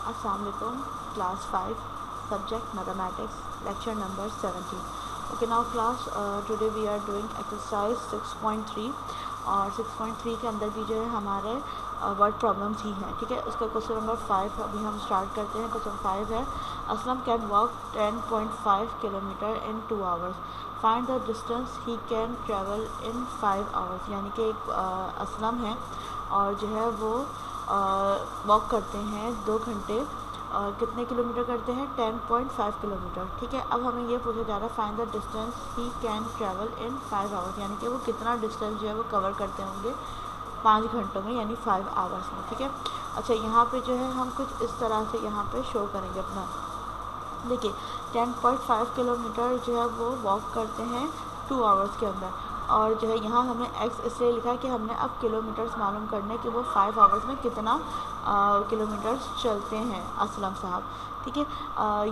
अस्सलाम वालेकुम, class 5, subject mathematics, lecture number 17. Okay, now class, today we are doing exercise 6.3 और 6.3 के अंदर भी जो है हमारे वर्ड प्रॉब्लम्स ही हैं. ठीक है, उसका क्वेश्चन नंबर 5 अभी हम स्टार्ट करते हैं. क्वेश्चन 5 है, Aslam can walk 10.5 kilometre in 2 hours. Find the distance he can travel in 5 hours. यानी कि एक असलम है और जो है वो वॉक करते हैं 2 घंटे और कितने किलोमीटर करते हैं 10.5 किलोमीटर. ठीक है, अब हमें ये पूछा जा रहा है find the distance he can travel in 5 hours. यानी कि वो कितना डिस्टेंस जो है वो कवर करते होंगे 5 घंटों में, यानी 5 आवर्स में. ठीक है, अच्छा यहाँ पे जो है हम कुछ इस तरह से यहाँ पे शो करेंगे अपना. देखिए 10.5 किलोमीटर जो है वो वॉक करते हैं 2 आवर्स के अंदर, और जो है यहाँ हमने एक्स इसलिए लिखा है कि हमने अब किलोमीटर्स मालूम करने कि वो 5 आवर्स में कितना किलोमीटर्स चलते हैं असलम साहब. ठीक है,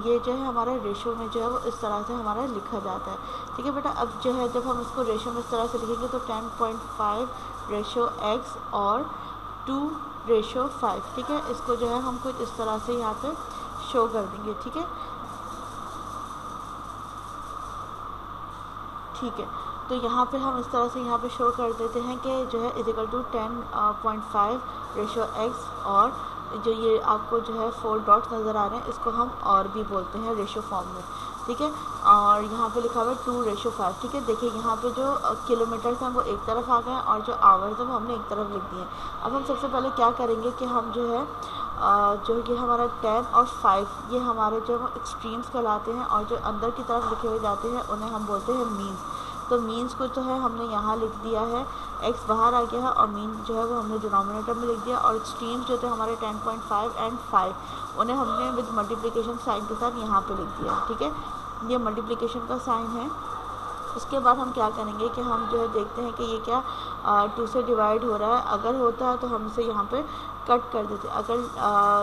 ये जो है हमारा रेशो में जो है वो इस तरह से हमारा लिखा जाता है. ठीक है बेटा, अब जो है जब हम इसको रेशो में इस तरह से लिखेंगे तो 10.5 रेशो एक्स और 2 रेशो 5. ठीक है, इसको जो है हम कुछ इस तरह से यहाँ पे शो कर देंगे. ठीक है, ठीक है, तो यहाँ पे हम इस तरह से यहाँ पे शो कर देते हैं कि जो है इजिकल टू 10.5 रेशो एक्स, और जो ये आपको जो है 4 डॉट्स नज़र आ रहे हैं इसको हम और भी बोलते हैं रेशो फॉर्म में. ठीक है, और यहाँ पे लिखा हुआ है 2 रेशो 5. ठीक है, देखिए यहाँ पे जो किलोमीटर्स हैं वो एक तरफ आ गए हैं और जो आवर्स हैं वो हमने एक तरफ लिख दिए. अब हम सबसे पहले क्या करेंगे कि हम जो है जो ये हमारा 10 और 5 ये हमारे जो एक्सट्रीम्स कहलाते हैं, और जो अंदर की तरफ लिखे हुए जाते हैं उन्हें हम बोलते हैं मीन्स. तो मीन्स को जो है हमने यहाँ लिख दिया है, एक्स बाहर आ गया है और मीन जो है वो हमने डिनोमिनेटर में लिख दिया, और एक्सट्रीम्स जो थे हमारे 10.5 एंड 5 उन्हें हमने विद मल्टीप्लिकेशन साइन के साथ यहाँ पे लिख दिया. ठीक है, ये मल्टीप्लिकेशन का साइन है. उसके बाद हम क्या करेंगे कि हम जो है देखते हैं कि ये क्या 2 से डिवाइड हो रहा है. अगर होता है तो हम इसे यहाँ पे कट कर देते. अगर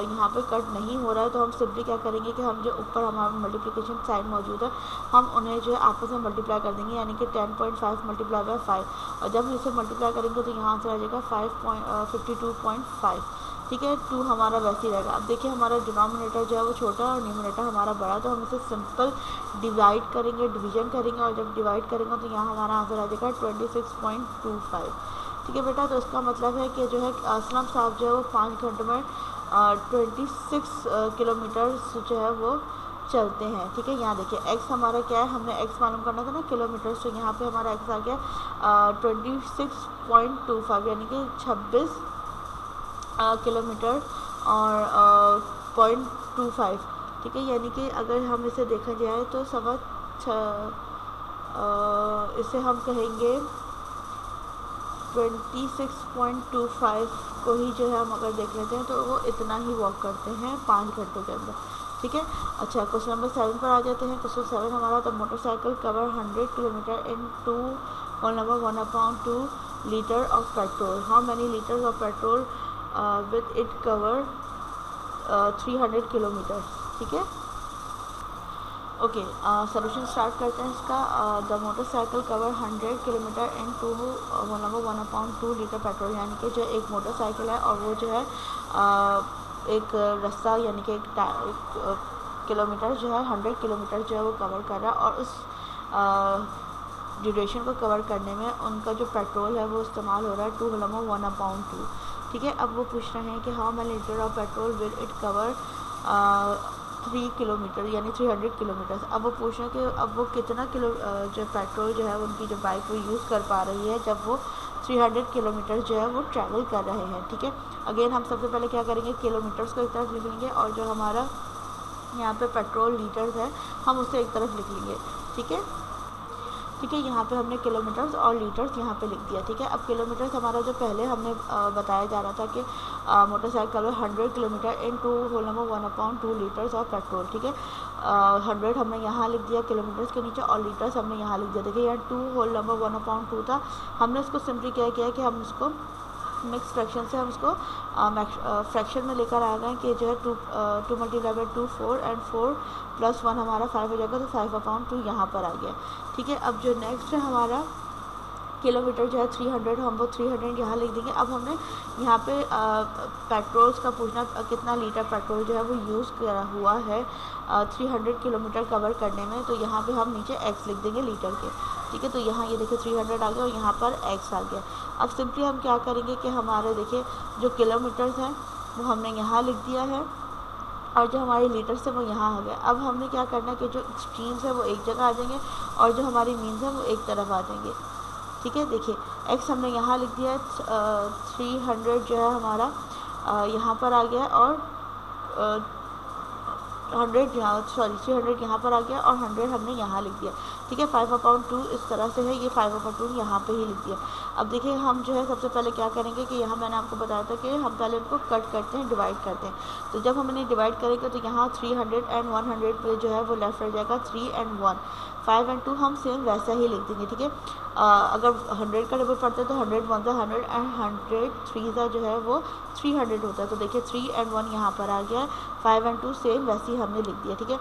यहाँ पे कट नहीं हो रहा है तो हम सिंपली क्या करेंगे कि हम जो ऊपर हमारा मल्टीप्लिकेशन साइन मौजूद है हम उन्हें जो है आपस में मल्टीप्लाई कर देंगे, यानी कि 10.5 मल्टीप्लाई बाय 5, और जब हम इसे मल्टीप्लाई करेंगे तो यहाँ से आ जाएगा 52.5. ठीक है, 2 हमारा वैसे ही रहेगा. अब देखिए हमारा डिनोमिनेटर जो है वो छोटा और न्यूमरेटर हमारा बड़ा, तो हम इसे सिंपल डिवाइड करेंगे, डिवीजन करेंगे, और जब डिवाइड करेंगे तो यहाँ हमारा आंसर आ जाएगा 26.25. ठीक है बेटा, तो इसका मतलब है कि जो है असलम साहब जो है वो 5 घंटों में 26 किलोमीटर जो है वो चलते हैं. ठीक है, यहाँ देखिए एक्स हमारा क्या है, हमने एक्स मालूम करना था ना किलोमीटर्स, तो यहाँ पे हमारा एक्स आ गया 26.25, यानी कि 26 किलोमीटर और 0.25. ठीक है, यानी कि अगर हम इसे देखा जाए तो इसे हम कहेंगे 26.25 को ही जो है हम अगर देख लेते हैं तो वो इतना ही वॉक करते हैं 5 घंटों के अंदर. ठीक है, अच्छा क्वेश्चन नंबर 7 पर आ जाते हैं. क्वेश्चन 7 हमारा the motorcycle cover 100 kilometre in 2 whole number 1/2 litre of petrol. How many litres of petrol with it cover 300 kilometre. ठीक है, ओके, सोल्यूशन स्टार्ट करते हैं इसका. The motorcycle cover 100 kilometre in 2 whole number 1/2 litre petrol. यानी कि जो एक motorcycle है और वो जो है एक रास्ता यानी कि एक किलोमीटर जो है 100 किलोमीटर जो है वो कवर कर रहा है, और उस ड्यूरेशन को कवर करने में उनका जो पेट्रोल है वो इस्तेमाल हो रहा है 2 होल नंबर 1/2. ठीक है, अब वो पूछ रहे हैं कि how many litre of petrol will it cover 3 kilometre, यानी 300 किलोमीटर. अब वो पूछ रहे हैं कि अब वो कितना किलो जो पेट्रोल जो है उनकी जो बाइक वो यूज़ कर पा रही है जब वो 300 किलोमीटर जो है वो ट्रैवल कर रहे हैं. ठीक है, अगेन हम सबसे पहले क्या करेंगे, किलोमीटर्स को एक तरफ लिख लेंगे, और जो हमारा यहाँ पे पेट्रोल लीटर्स है हम उसे एक तरफ लिख लेंगे. ठीक है, ठीक है, यहाँ पे हमने किलोमीटर्स और लीटर्स यहाँ पे लिख दिया. ठीक है, अब किलोमीटर्स हमारा जो पहले हमने बताया जा रहा था कि motorcycle 100 kilometre in 2 whole number 1/2 litres of petrol. ठीक है, 100 हमने यहाँ लिख दिया किलोमीटर्स के नीचे, और लीटर्स हमने यहाँ लिख दिया. देखिए यहाँ 2 होल नंबर 1/2 था, हमने उसको सिंपली क्या किया कि हम उसको मिक्स फ्रैक्शन से हम उसको फ्रैक्शन में लेकर आ गए कि जो है 2 मल्टीप्लाई बाई 2 4 एंड 4 प्लस 1 हमारा 5 हो जाएगा, तो 5/2 यहाँ पर आ गया. ठीक है, अब जो नेक्स्ट है हमारा किलोमीटर जो है 300, हम वो 300 यहाँ लिख देंगे। अब हमने यहाँ पे पेट्रोल्स का पूछना, कितना लीटर पेट्रोल जो है वो यूज़ करा हुआ है 300 किलोमीटर कवर करने में, तो यहाँ पे हम नीचे x लिख देंगे लीटर के। ठीक है, तो यहाँ ये देखिए 300 आ गया और यहाँ पर x आ गया। अब सिंपली हम क्या करेंगे कि हमारे देखिए जो किलोमीटर्स हैं वो हमने यहाँ लिख दिया है और जो हमारे लीटर्स है वो यहाँ आ गया। अब हमने क्या करना है कि जो एक्सट्रीम्स है वो एक जगह आ जाएंगे और जो हमारी मीन्स है वो एक तरफ आ जाएंगे। ठीक है, देखिए x हमने यहाँ लिख दिया है, 300 जो है हमारा यहाँ पर आ गया और 300 यहाँ पर आ गया और 100 हमने यहाँ लिख दिया। ठीक है, 5/2 इस तरह से है, ये 5/2 यहाँ पे ही लिख दिया। अब देखिए हम जो है सबसे पहले क्या करेंगे कि यहाँ मैंने आपको बताया था कि हम पहले इनको कट करते हैं, डिवाइड करते हैं। तो जब हम इन्हें डिवाइड करेंगे तो यहाँ 300 एंड 100 पे जो है वो लेफ्ट रह जाएगा 3 एंड 1, 5 एंड 2 हम सेम वैसा ही लिख देंगे। ठीक है, अगर 100 का डबल पड़ता है तो 100 1 100 एंड 100 3 जो है वो 300 होता है। तो देखिए 3 एंड 1 यहाँ पर आ गया है, 5 एंड 2 सेम वैसे ही हमने लिख दिया। ठीक है,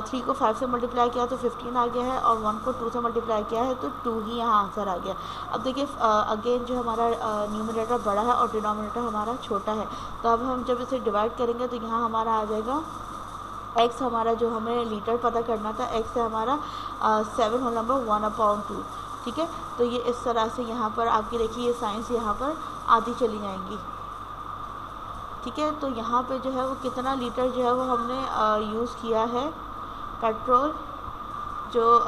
3 को 5 से मल्टीप्लाई किया तो 15 आ गया है और 1 को 2 से मल्टीप्लाई किया है तो 2 ही यहाँ आंसर आ गया। अब देखिए अगेन जो हमारा न्यूमरेटर बड़ा है और डिनोमिनेटर हमारा छोटा है, तो अब हम जब इसे डिवाइड करेंगे तो यहाँ हमारा आ जाएगा x, हमारा जो हमें लीटर पता करना था, x है हमारा 7 होल नंबर 1/2। ठीक है, तो ये इस तरह से यहाँ पर आपकी देखिए ये साइंस यहाँ पर आती चली जाएंगी। ठीक है, तो यहाँ पे जो है वो कितना लीटर जो है वो हमने यूज़ किया है पेट्रोल, जो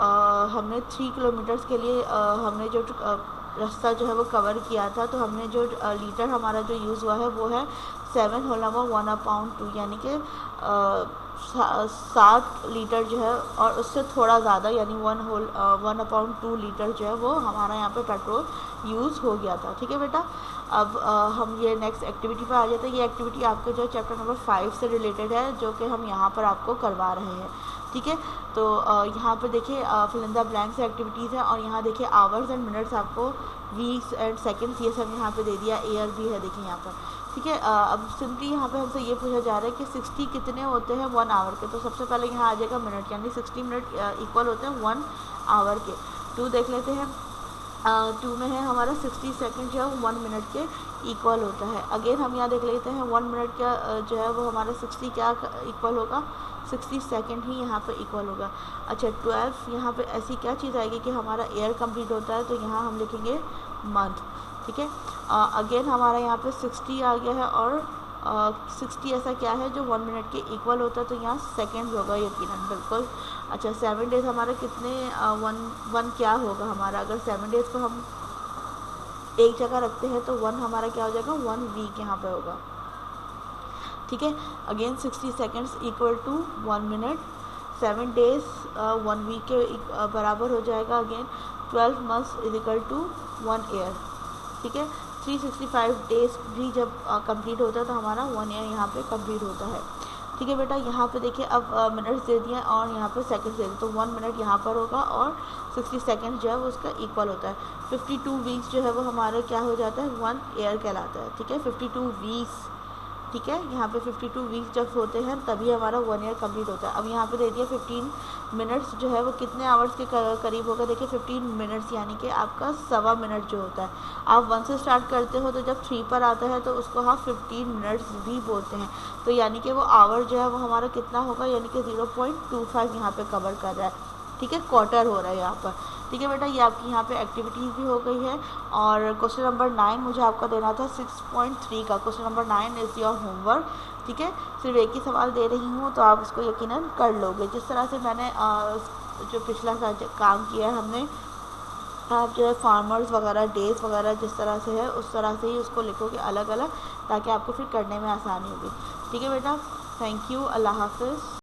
हमने 3 किलोमीटर्स के लिए हमने जो रास्ता जो है वो कवर किया था, तो हमने जो लीटर हमारा जो यूज़ हुआ है वो है 7 होल नंबर 1/2, यानी कि 7 लीटर जो है और उससे थोड़ा ज़्यादा यानी 1/2 लीटर जो है वो हमारा यहाँ पे पेट्रोल यूज़ हो गया था। ठीक है बेटा, अब हम ये नेक्स्ट एक्टिविटी पर आ जाते हैं। ये एक्टिविटी आपके जो चैप्टर नंबर 5 से रिलेटेड है, जो कि हम यहाँ पर आपको करवा रहे हैं। ठीक है, तो यहाँ पर देखिए fill in the blanks activities है और यहाँ देखिए आवर्स एंड मिनट्स आपको, वीक्स एंड सेकेंड्स ये सब यहाँ पे दे दिया, ईयर भी है देखिए यहाँ पर। ठीक है, अब सिंपली यहाँ पे हमसे ये पूछा जा रहा है कि 60 कितने होते हैं 1 आवर के। तो सबसे पहले यहाँ आ जाएगा मिनट, यानी 60 मिनट इक्वल होते हैं 1 आवर के। 2 देख लेते हैं, 2 में है हमारा 60 सेकंड जो है वो 1 मिनट के इक्वल होता है। अगेन हम यहाँ देख लेते हैं 1 मिनट का जो है वो हमारा 60 क्या इक्वल होगा, 60 सेकंड ही यहाँ पर इक्वल होगा। अच्छा 12 यहाँ पे ऐसी क्या चीज़ आएगी कि हमारा ईयर कंप्लीट होता है, तो यहाँ हम लिखेंगे मंथ। ठीक है, अगेन हमारा यहाँ पे 60 आ गया है और 60 ऐसा क्या है जो 1 मिनट के इक्वल होता है, तो यहाँ सेकेंड होगा यकीनन, बिल्कुल। अच्छा 7 डेज़ हमारे कितने, 1 क्या होगा हमारा, अगर 7 डेज़ को हम एक जगह रखते हैं तो 1 हमारा क्या हो जाएगा, 1 वीक यहाँ पे होगा। ठीक है, again 60 seconds equal to 1 minute, 7 days 1 week के बराबर हो जाएगा। Again 12 months is equal to 1 year. ठीक है, 365 डेज़ भी जब कंप्लीट होता है तो हमारा 1 ईयर यहाँ पे कंप्लीट होता है। ठीक है बेटा, यहाँ पे देखिए अब मिनट्स दे दिए और यहाँ पे सेकंड्स दे दिए, तो 1 मिनट यहाँ पर होगा और 60 सेकंड जो है वो उसका इक्वल होता है। 52 वीक्स जो है वो हमारे क्या हो जाता है, 1 ईयर कहलाता है। ठीक है, 52 वीक्स। ठीक है, यहाँ पे 52 वीक्स जब होते हैं तभी हमारा 1 ईयर कंप्लीट होता है। अब यहाँ पे दे दिया 15 मिनट्स जो है वो कितने आवर्स के करीब होगा, देखिए 15 मिनट्स यानी कि आपका 1.25 मिनट जो होता है। आप 1 से स्टार्ट करते हो तो जब 3 पर आता है तो उसको हम 15 मिनट्स भी बोलते हैं, तो यानी कि वो आवर जो है वो हमारा कितना होगा, यानी कि 0.25 यहाँ पे कवर कर रहा है। ठीक है, क्वार्टर हो रहा है यहाँ पर। ठीक है बेटा, ये आपकी यहाँ पे एक्टिविटीज़ भी हो गई है और क्वेश्चन नंबर 9 मुझे आपका देना था 6.3 का। Question number 9 is your homework. ठीक है, सिर्फ एक ही सवाल दे रही हूँ तो आप इसको यकीनन कर लोगे। जिस तरह से मैंने जो पिछला काम किया है हमने, आप जो है फार्मर्स वगैरह, डेज वगैरह जिस तरह से है उस तरह से ही उसको लिखोगे अलग अलग, ताकि आपको फिर करने में आसानी होगी। ठीक है बेटा, थैंक यू, अल्लाह हाफिज़।